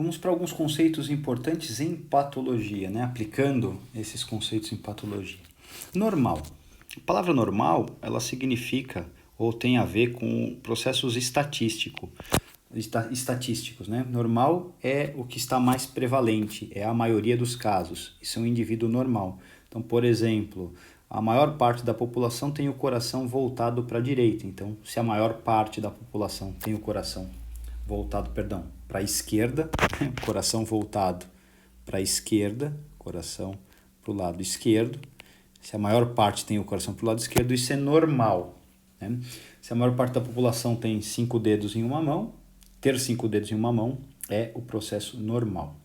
Vamos para alguns conceitos importantes em patologia, né? Aplicando esses conceitos em patologia. Normal. A palavra normal, ela significa ou tem a ver com processos estatísticos, né? Normal é o que está mais prevalente, é a maioria dos casos. Isso é um indivíduo normal. Então, por exemplo, a maior parte da população tem o coração voltado para a direita. Então, se a maior parte da população tem o coração voltado, para a esquerda, coração voltado para a esquerda, coração para o lado esquerdo. Se a maior parte tem o coração para o lado esquerdo, isso é normal, né? Se a maior parte da população tem 5 dedos em uma mão, ter 5 dedos em uma mão é o processo normal,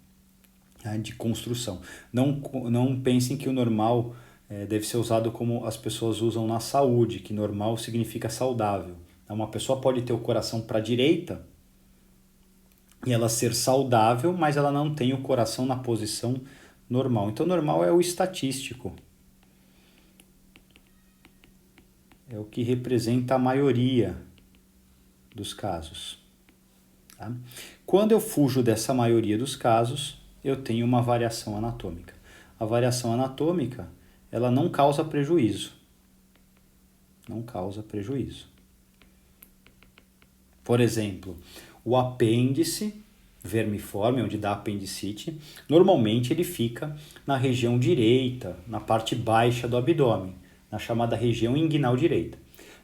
né, de construção. Não pensem que o normal deve ser usado como as pessoas usam na saúde, que normal significa saudável. Uma pessoa pode ter o coração para a direita e ela ser saudável, mas ela não tem o coração na posição normal. Então, normal é o estatístico. É o que representa a maioria dos casos. Tá? Quando eu fujo dessa maioria dos casos, eu tenho uma variação anatômica. A variação anatômica, ela não causa prejuízo. Não causa prejuízo. Por exemplo, o apêndice vermiforme, onde dá apendicite, normalmente ele fica na região direita, na parte baixa do abdômen, na chamada região inguinal direita.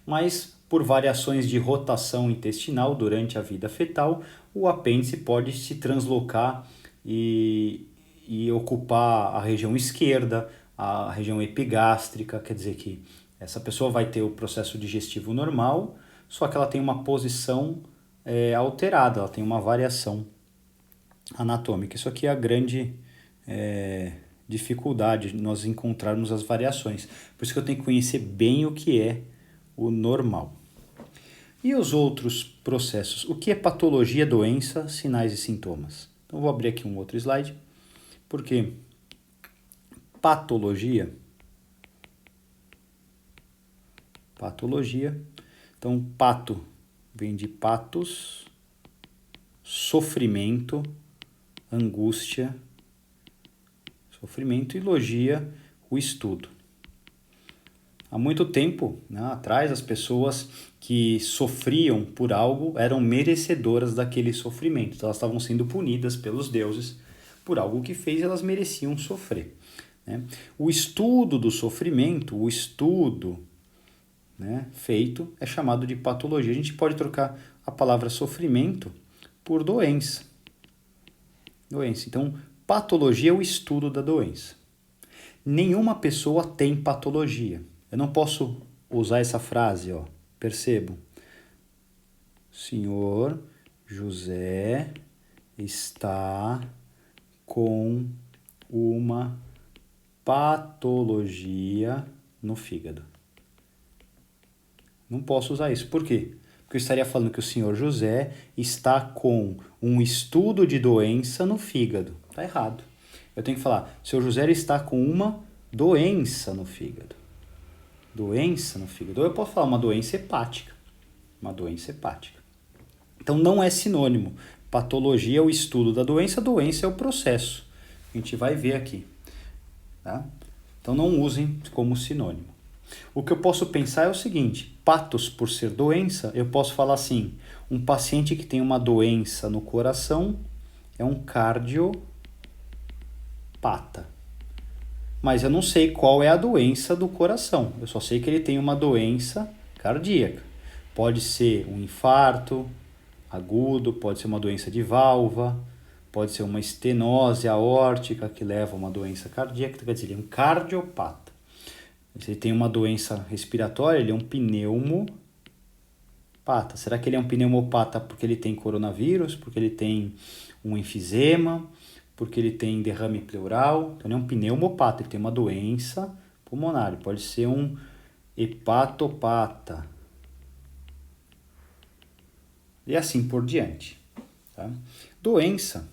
Mas, por variações de rotação intestinal durante a vida fetal, o apêndice pode se translocar e ocupar a região esquerda, a região epigástrica, quer dizer que essa pessoa vai ter o processo digestivo normal, só que ela tem uma posição alterada, ela tem uma variação anatômica. Isso aqui é a grande dificuldade de nós encontrarmos as variações. Por isso que eu tenho que conhecer bem o que é o normal. E os outros processos? O que é patologia, doença, sinais e sintomas? Então, vou abrir aqui um outro slide, porque patologia, então pato vem de patos, sofrimento, angústia, sofrimento e logia, o estudo. Há muito tempo, né, atrás, as pessoas que sofriam por algo eram merecedoras daquele sofrimento. Então, elas estavam sendo punidas pelos deuses por algo que fez, elas mereciam sofrer, né? O estudo do sofrimento, o estudo, né, feito, é chamado de patologia. A gente pode trocar a palavra sofrimento por doença. Então, patologia é o estudo da doença. Nenhuma pessoa tem patologia. Eu não posso usar essa frase, ó. Percebam. Senhor José está com uma patologia no fígado. Não posso usar isso. Por quê? Porque eu estaria falando que o senhor José está com um estudo de doença no fígado. Está errado. Eu tenho que falar, o senhor José está com uma doença no fígado. Doença no fígado. Ou eu posso falar uma doença hepática. Uma doença hepática. Então não é sinônimo. Patologia é o estudo da doença, doença é o processo. A gente vai ver aqui. Tá? Então não usem como sinônimo. O que eu posso pensar é o seguinte, patos por ser doença, eu posso falar assim, um paciente que tem uma doença no coração é um cardiopata. Mas eu não sei qual é a doença do coração, eu só sei que ele tem uma doença cardíaca. Pode ser um infarto agudo, pode ser uma doença de válvula, pode ser uma estenose aórtica que leva a uma doença cardíaca, quer dizer, ele é um cardiopata. Se ele tem uma doença respiratória, ele é um pneumopata. Será que ele é um pneumopata porque ele tem coronavírus, porque ele tem um enfisema, porque ele tem derrame pleural? Então ele é um pneumopata, ele tem uma doença pulmonar. Ele pode ser um hepatopata. E assim por diante. Tá? Doença.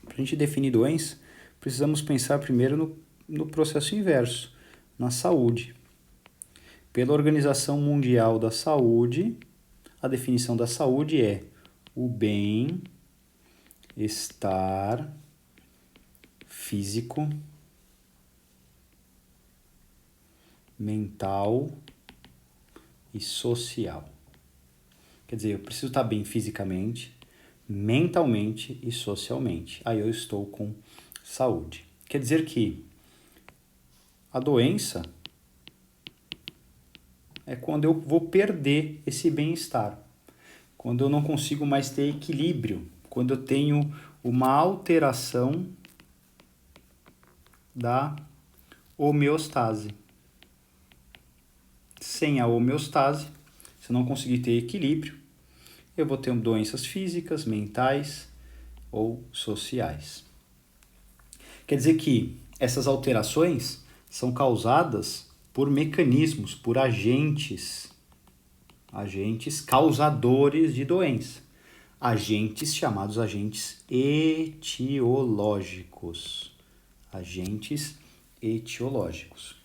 Para a gente definir doença, precisamos pensar primeiro no processo inverso, na saúde. Pela Organização Mundial da Saúde, a definição da saúde é o bem estar físico, mental e social. Quer dizer, eu preciso estar bem fisicamente, mentalmente e socialmente. Aí eu estou com saúde. Quer dizer que a doença é quando eu vou perder esse bem-estar, quando eu não consigo mais ter equilíbrio, quando eu tenho uma alteração da homeostase. Sem a homeostase, se eu não conseguir ter equilíbrio, eu vou ter doenças físicas, mentais ou sociais. Quer dizer que essas alterações são causadas por mecanismos, por agentes causadores de doença. Agentes chamados agentes etiológicos. Agentes etiológicos.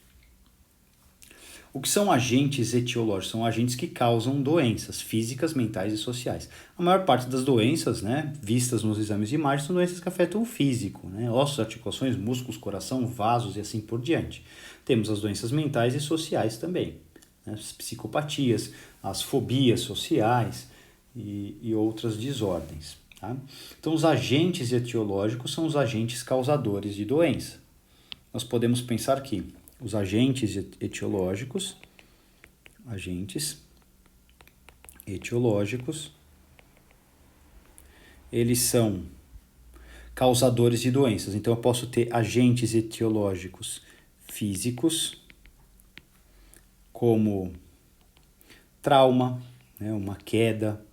O que são agentes etiológicos? São agentes que causam doenças físicas, mentais e sociais. A maior parte das doenças, né, vistas nos exames de imagem, são doenças que afetam o físico, né, ossos, articulações, músculos, coração, vasos e assim por diante. Temos as doenças mentais e sociais também, né, as psicopatias, as fobias sociais e outras desordens. Tá? Então, os agentes etiológicos são os agentes causadores de doença. Nós podemos pensar que os agentes etiológicos, eles são causadores de doenças. Então, eu posso ter agentes etiológicos físicos, como trauma, né, uma queda,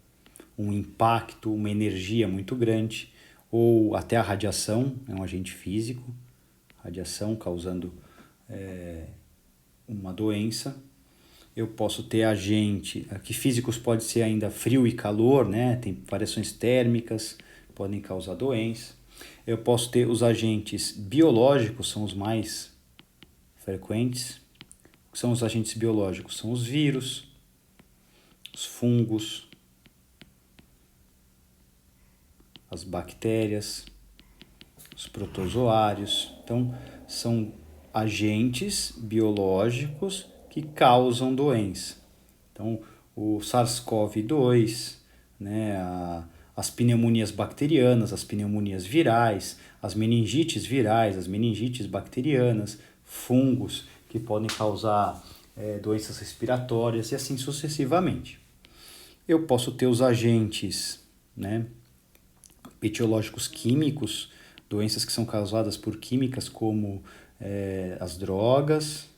um impacto, uma energia muito grande, ou até a radiação, é um agente físico, radiação causando uma doença. Eu posso ter que físicos pode ser ainda frio e calor, né? Tem variações térmicas, podem causar doença. Eu posso ter os agentes biológicos, são os mais frequentes. O que são os agentes biológicos? São os vírus, os fungos, as bactérias, os protozoários. Então, são agentes biológicos que causam doença. Então, o SARS-CoV-2, né, as pneumonias bacterianas, as pneumonias virais, as meningites virais, as meningites bacterianas, fungos que podem causar doenças respiratórias e assim sucessivamente. Eu posso ter os agentes, né, etiológicos químicos, doenças que são causadas por químicas como as drogas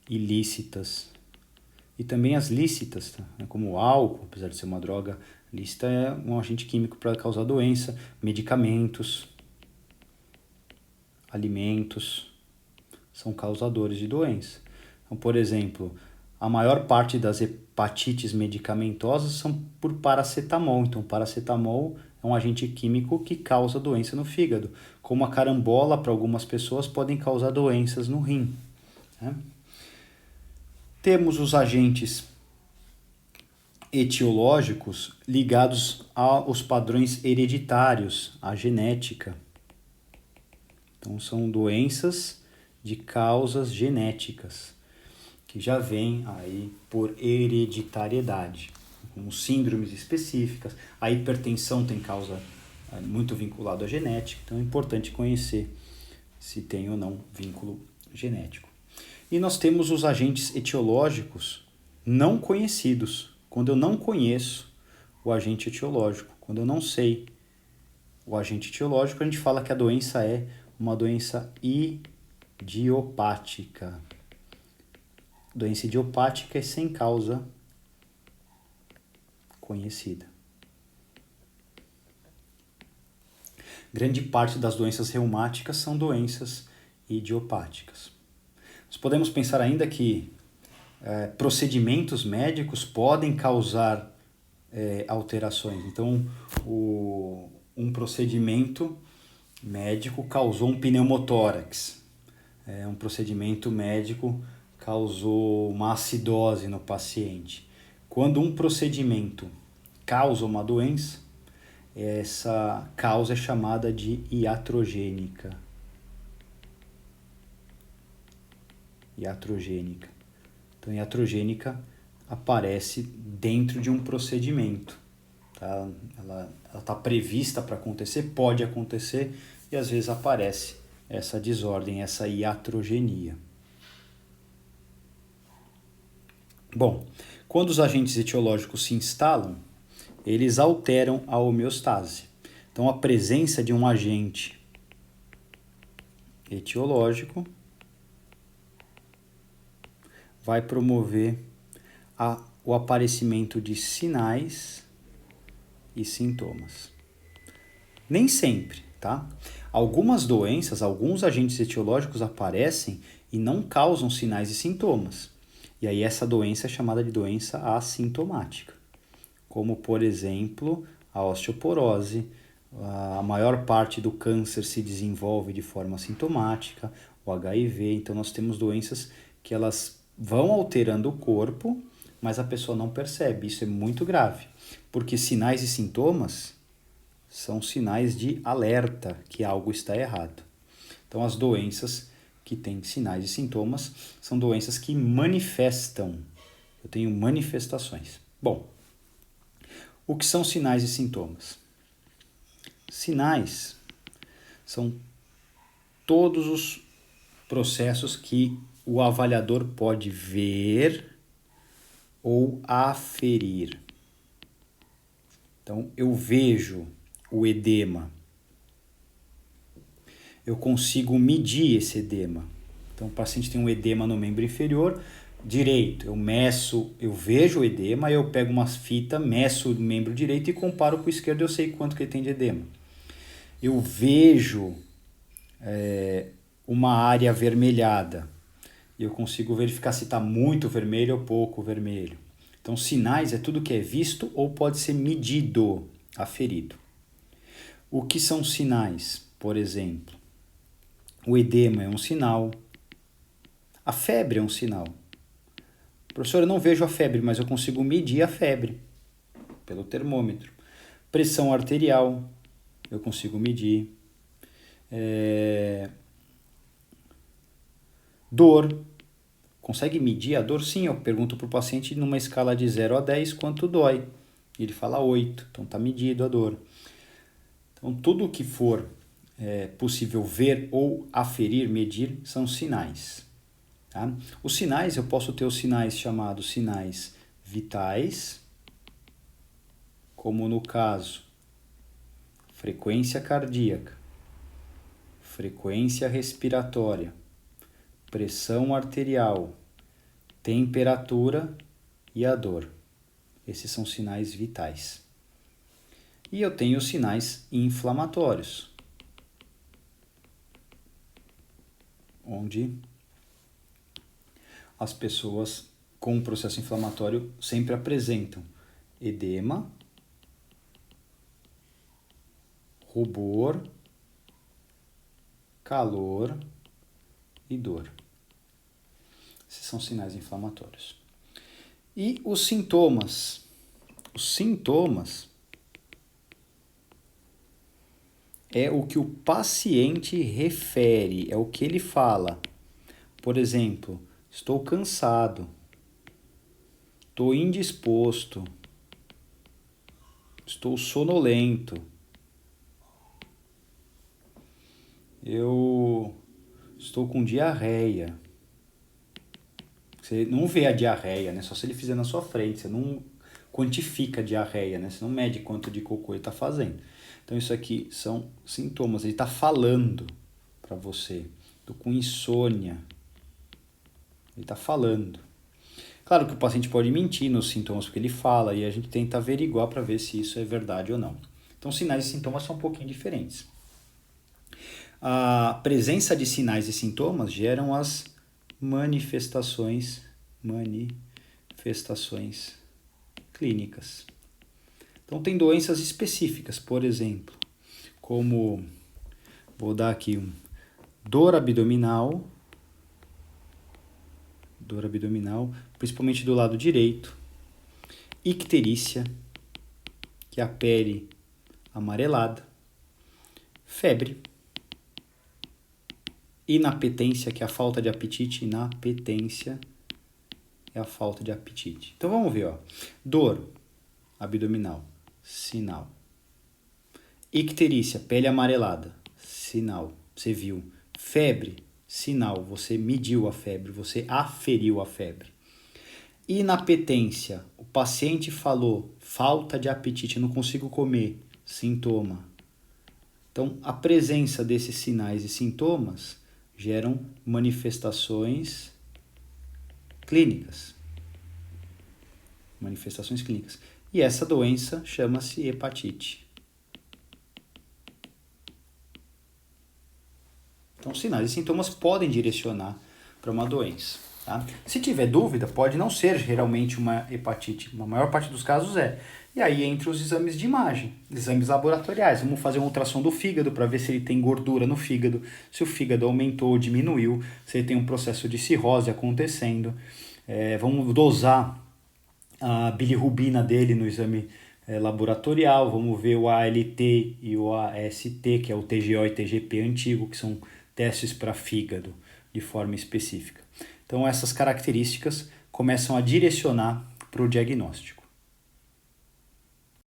ilícitas e também as lícitas, tá? Como o álcool, apesar de ser uma droga lícita, é um agente químico para causar doença, medicamentos, alimentos, são causadores de doença. Então, por exemplo, a maior parte das hepatites medicamentosas são por paracetamol. Então, paracetamol é um agente químico que causa doença no fígado, como a carambola, para algumas pessoas, podem causar doenças no rim. Né? Temos os agentes etiológicos ligados aos padrões hereditários, à genética. Então, são doenças de causas genéticas, que já vêm aí por hereditariedade, com síndromes específicas. A hipertensão tem causa muito vinculada à genética, então é importante conhecer se tem ou não vínculo genético. E nós temos os agentes etiológicos não conhecidos. Quando eu não conheço o agente etiológico, quando eu não sei o agente etiológico, a gente fala que a doença é uma doença idiopática. Doença idiopática é sem causa conhecida. Grande parte das doenças reumáticas são doenças idiopáticas. Nós podemos pensar ainda que procedimentos médicos podem causar alterações. Então, um procedimento médico causou um pneumotórax. Um procedimento médico causou uma acidose no paciente. Quando um procedimento causa uma doença, essa causa é chamada de iatrogênica. Iatrogênica. Então, iatrogênica aparece dentro de um procedimento. Tá? Ela está prevista para acontecer, pode acontecer, e às vezes aparece essa desordem, essa iatrogenia. Bom, quando os agentes etiológicos se instalam, eles alteram a homeostase. Então, a presença de um agente etiológico vai promover o aparecimento de sinais e sintomas. Nem sempre, tá? Algumas doenças, alguns agentes etiológicos aparecem e não causam sinais e sintomas. E aí essa doença é chamada de doença assintomática. Como, por exemplo, a osteoporose. A maior parte do câncer se desenvolve de forma assintomática, o HIV. Então nós temos doenças que elas vão alterando o corpo, mas a pessoa não percebe. Isso é muito grave, porque sinais e sintomas são sinais de alerta que algo está errado. Então, as doenças que têm sinais e sintomas são doenças que manifestam. Eu tenho manifestações. Bom, o que são sinais e sintomas? Sinais são todos os processos que o avaliador pode ver ou aferir. Então, eu vejo o edema. Eu consigo medir esse edema. Então, o paciente tem um edema no membro inferior direito. Eu vejo o edema, eu pego uma fita, meço o membro direito e comparo com o esquerdo, eu sei quanto que ele tem de edema. Eu vejo uma área avermelhada e eu consigo verificar se está muito vermelho ou pouco vermelho. Então, sinais é tudo que é visto ou pode ser medido, aferido. O que são sinais? Por exemplo, o edema é um sinal, a febre é um sinal. Professor, eu não vejo a febre, mas eu consigo medir a febre pelo termômetro. Pressão arterial, eu consigo medir. Dor, consegue medir a dor? Sim, eu pergunto para o paciente numa escala de 0 a 10 quanto dói. Ele fala 8, então está medido a dor. Então, tudo que for possível ver ou aferir, medir, são sinais. Tá? Os sinais, eu posso ter os sinais chamados sinais vitais, como no caso, frequência cardíaca, frequência respiratória, pressão arterial, temperatura e a dor. Esses são sinais vitais. E eu tenho os sinais inflamatórios, onde as pessoas com o processo inflamatório sempre apresentam edema, rubor, calor e dor. Esses são sinais inflamatórios. E os sintomas? Os sintomas é o que o paciente refere, é o que ele fala. Por exemplo, estou cansado, estou indisposto, estou sonolento, eu estou com diarreia. Você não vê a diarreia, né? Só se ele fizer na sua frente. Você não quantifica a diarreia, né? Você não mede quanto de cocô ele está fazendo. Então, isso aqui são sintomas. Ele está falando para você. Estou com insônia. Ele está falando. Claro que o paciente pode mentir nos sintomas porque ele fala e a gente tenta averiguar para ver se isso é verdade ou não. Então, sinais e sintomas são um pouquinho diferentes. A presença de sinais e sintomas geram as manifestações clínicas. Então, tem doenças específicas, por exemplo, como, vou dar aqui dor abdominal, principalmente do lado direito, icterícia, que é a pele amarelada, febre, inapetência, que é a falta de apetite, inapetência é a falta de apetite. Então vamos ver, ó. Dor abdominal, sinal. Icterícia, pele amarelada, sinal, você viu. Febre, sinal, você mediu a febre, você aferiu a febre. Inapetência, o paciente falou, falta de apetite, não consigo comer, sintoma. Então, a presença desses sinais e sintomas geram manifestações clínicas. Manifestações clínicas. E essa doença chama-se hepatite. Então, sinais e sintomas podem direcionar para uma doença. Tá? Se tiver dúvida, pode não ser realmente uma hepatite. Na maior parte dos casos é. E aí entra os exames de imagem, exames laboratoriais. Vamos fazer uma ultrassom do fígado para ver se ele tem gordura no fígado, se o fígado aumentou ou diminuiu, se ele tem um processo de cirrose acontecendo. Vamos dosar a bilirrubina dele no exame laboratorial. Vamos ver o ALT e o AST, que é o TGO e TGP antigo, que são testes para fígado de forma específica. Então essas características começam a direcionar para o diagnóstico.